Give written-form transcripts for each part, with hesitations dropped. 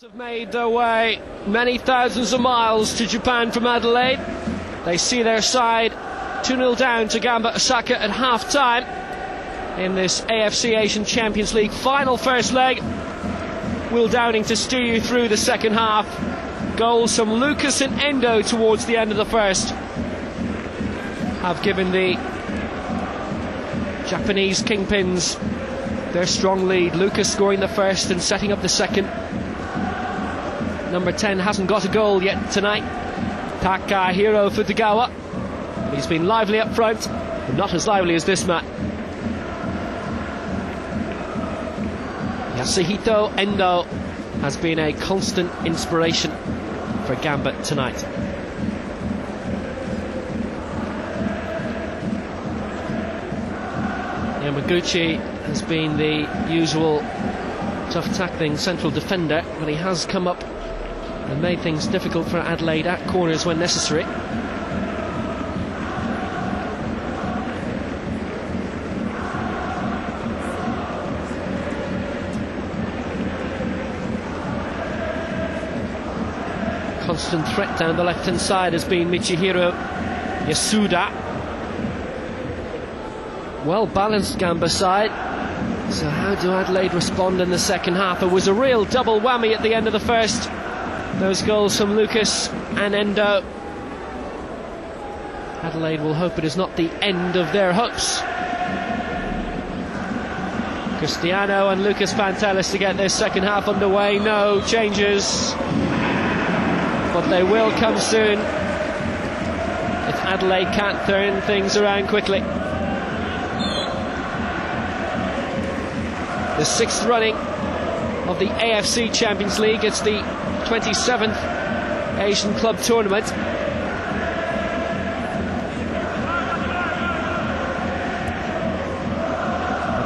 Have made their way many thousands of miles to Japan from Adelaide. They see their side 2-0 down to Gamba Osaka at half-time in this AFC Asian Champions League final first leg. Will Downing to steer you through the second half. Goals from Lucas and Endo towards the end of the first have given the Japanese Kingpins their strong lead. Lucas scoring the first and setting up the second. Number 10 hasn't got a goal yet tonight. Takahiro Futagawa. He's been lively up front, but not as lively as this man. Yasuhito Endo has been a constant inspiration for Gamba tonight. Yamaguchi has been the usual tough tackling central defender, but he has come up and made things difficult for Adelaide at corners when necessary. Constant threat down the left-hand side has been Michihiro Yasuda. Well-balanced Gamba side. So how do Adelaide respond in the second half? It was a real double whammy at the end of the first. Those goals from Lucas and Endo. Adelaide will hope it is not the end of their hopes. Cristiano and Lucas Pantelis to get this second half underway. No changes, but they will come soon if Adelaide can't turn things around quickly. The sixth running of the AFC Champions League. It's the 27th Asian Club Tournament.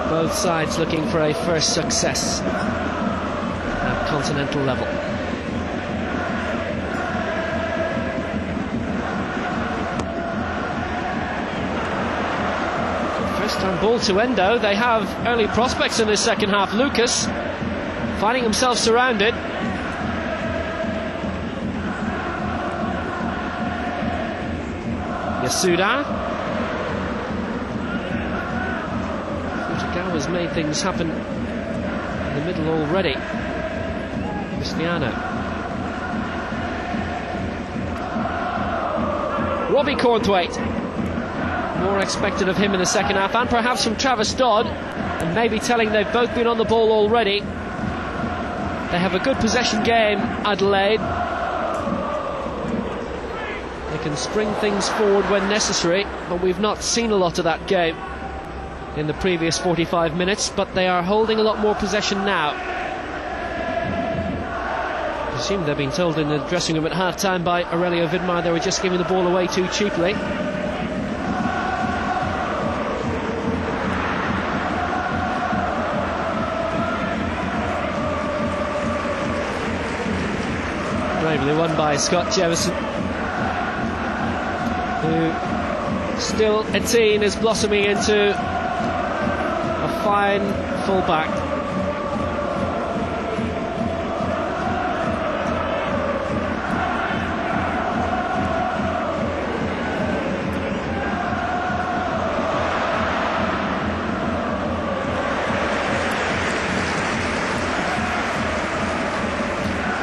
Both sides looking for a first success at continental level. First time ball to Endo. They have early prospects in this second half. Lucas finding himself surrounded. Yasuda. Futagawa's made things happen in the middle already. Cristiano. Robbie Cornthwaite. More expected of him in the second half, and perhaps from Travis Dodd, and maybe telling they've both been on the ball already. They have a good possession game, Adelaide. They can spring things forward when necessary, but we've not seen a lot of that game in the previous 45 minutes, but they are holding a lot more possession now. I presume they've been told in the dressing room at half-time by Aurelio Vidmar they were just giving the ball away too cheaply. Bravely won by Scott Jefferson, who still a teen is blossoming into a fine full-back.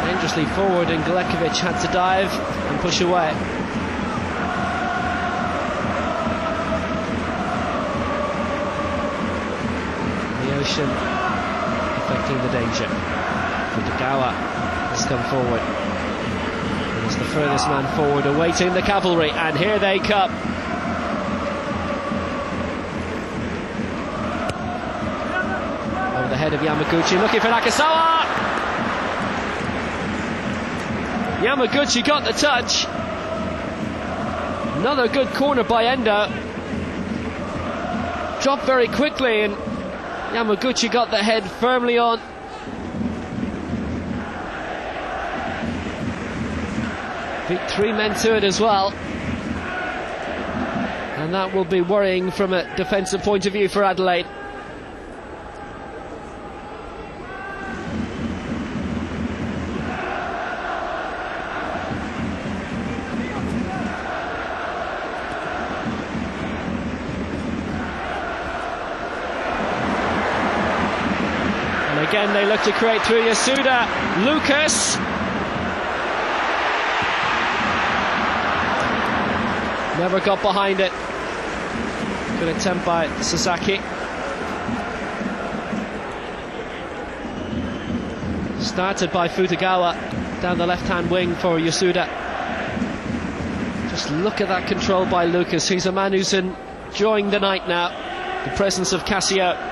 Dangerously forward, and Galekovic had to dive and push away. Affecting the danger. Futagawa has come forward. He is the furthest man forward, awaiting the cavalry, and here they come. Over the head of Yamaguchi, looking for Nakasawa. Yamaguchi got the touch. Another good corner by Endo. Dropped very quickly, and Yamaguchi got the head firmly on. Beat three men to it as well. And that will be worrying from a defensive point of view for Adelaide. they look to create through Yasuda. Lucas. Never got behind it. Good attempt by Sasaki. Started by Futagawa down the left-hand wing for Yasuda. Just look at that control by Lucas. He's a man who's enjoying the night now. The presence of Casio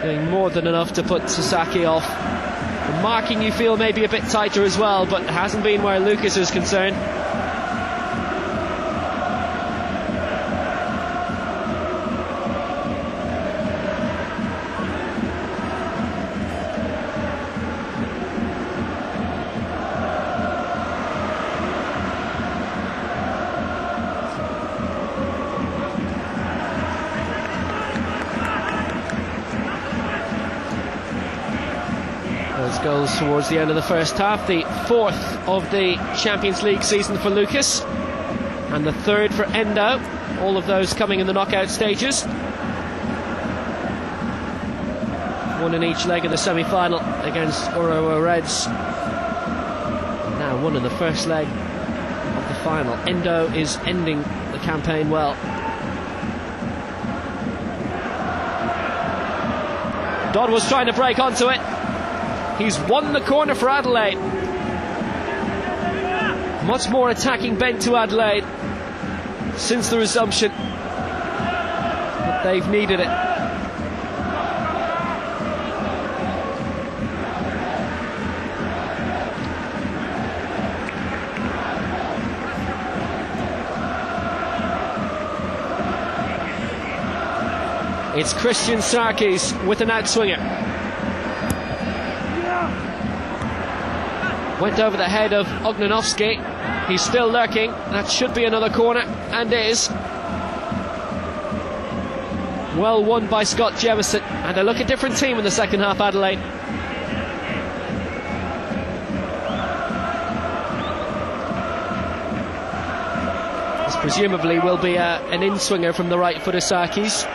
doing more than enough to put Sasaki off. The marking, you feel, maybe a bit tighter as well, but it hasn't been where Lucas is concerned. Goals towards the end of the first half, the fourth of the Champions League season for Lucas and the third for Endo, all of those coming in the knockout stages. One in each leg of the semi-final against Urawa Reds, now one in the first leg of the final. Endo is ending the campaign well. Dodd was trying to break onto it. He's won the corner for Adelaide. Much more attacking bent to Adelaide since the resumption, but they've needed it. It's Christian Sarkis with an outswinger. Went over the head of Ognanovski. He's still lurking. That should be another corner, and is. Well won by Scott Jemison, and they look a different team in the second half, Adelaide. This presumably will be an in-swinger from the right foot of Sarkis.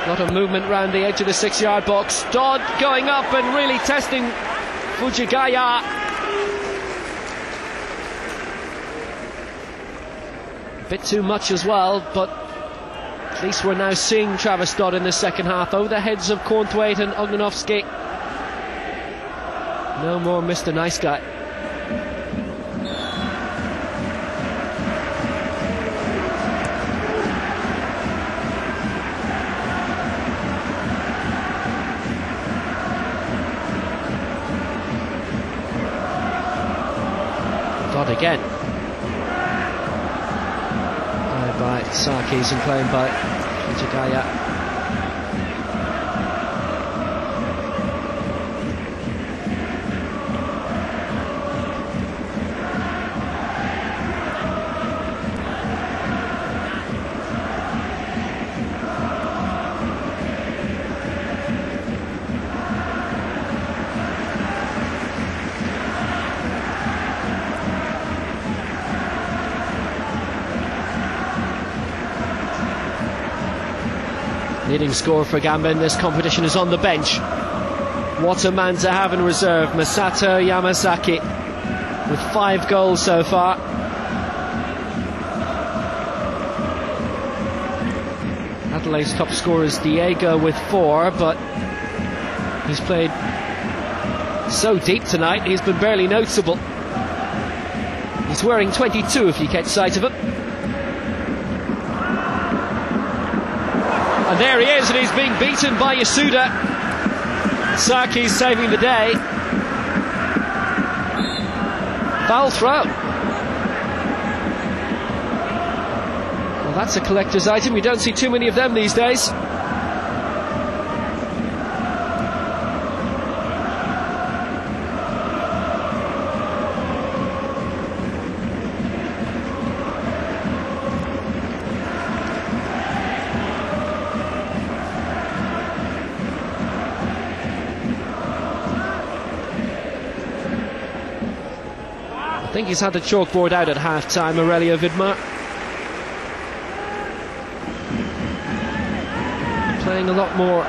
A lot of movement round the edge of the 6-yard box. Dodd going up and really testing Fujigaya. A bit too much as well, but at least we're now seeing Travis Dodd in the second half over the heads of Cornthwaite and Ognanovski. No more Mr. Nice Guy. Again by Sarkis and claimed by Fujigaya. Leading scorer for Gamba in this competition is on the bench. What a man to have in reserve, Masato Yamasaki, with 5 goals so far. Adelaide's top scorer is Diego with 4, but he's played so deep tonight, he's been barely noticeable. He's wearing 22 if you catch sight of him. And there he is, and he's being beaten by Yasuda. Sarkis saving the day. Foul throw. Well, that's a collector's item. You don't see too many of them these days. I think he's had the chalkboard out at half-time, Aurelio Vidmar. playing a lot more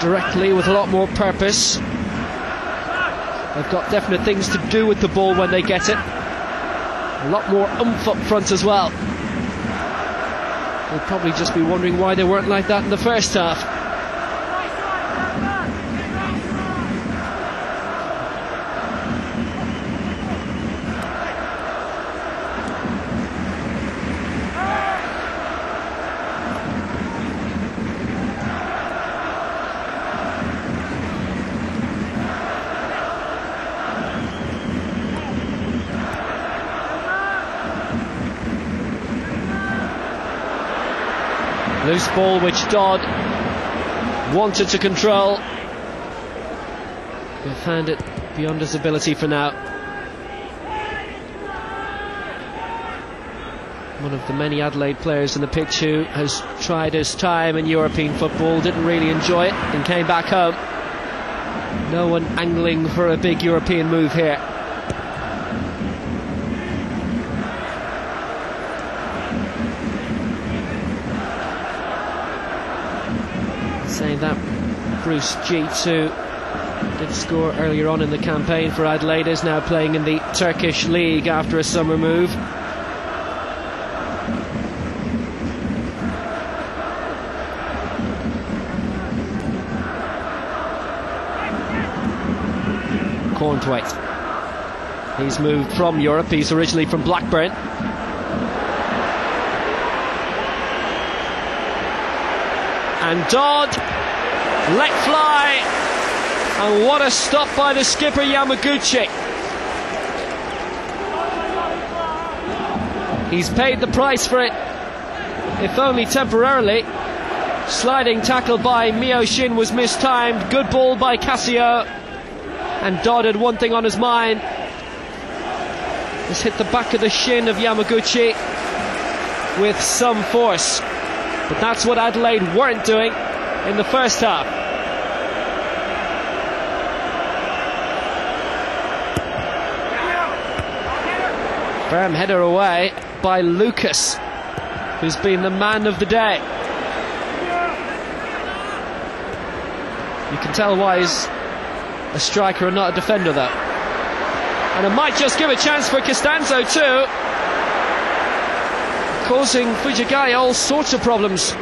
directly with a lot more purpose. They've got definite things to do with the ball when they get it. A lot more oomph up front as well. They'll probably just be wondering why they weren't like that in the first half. Loose ball which Dodd wanted to control, but found it beyond his ability for now. One of the many Adelaide players in the pitch who has tried his time in European football, didn't really enjoy it and came back home. No one angling for a big European move here. Saying that Bruce G2 did score earlier on in the campaign for Adelaide, is now playing in the Turkish league after a summer move. Cornthwaite, he's moved from Europe, he's originally from Blackburn. And Dodd let fly, and what a stop by the skipper Yamaguchi. He's paid the price for it, if only temporarily. Sliding tackle by Miyoshin was mistimed. Good ball by Cassio, and Dodd had one thing on his mind. Just hit the back of the shin of Yamaguchi with some force. But that's what Adelaide weren't doing in the first half. Firm header away by Lucas, who's been the man of the day. You can tell why he's a striker and not a defender, though. And it might just give a chance for Costanzo too, causing Fujigai all sorts of problems.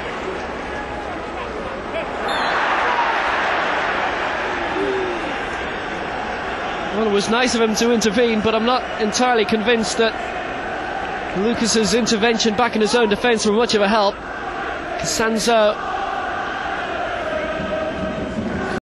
Well, it was nice of him to intervene, but I'm not entirely convinced that Lucas's intervention back in his own defence were much of a help. Costanzo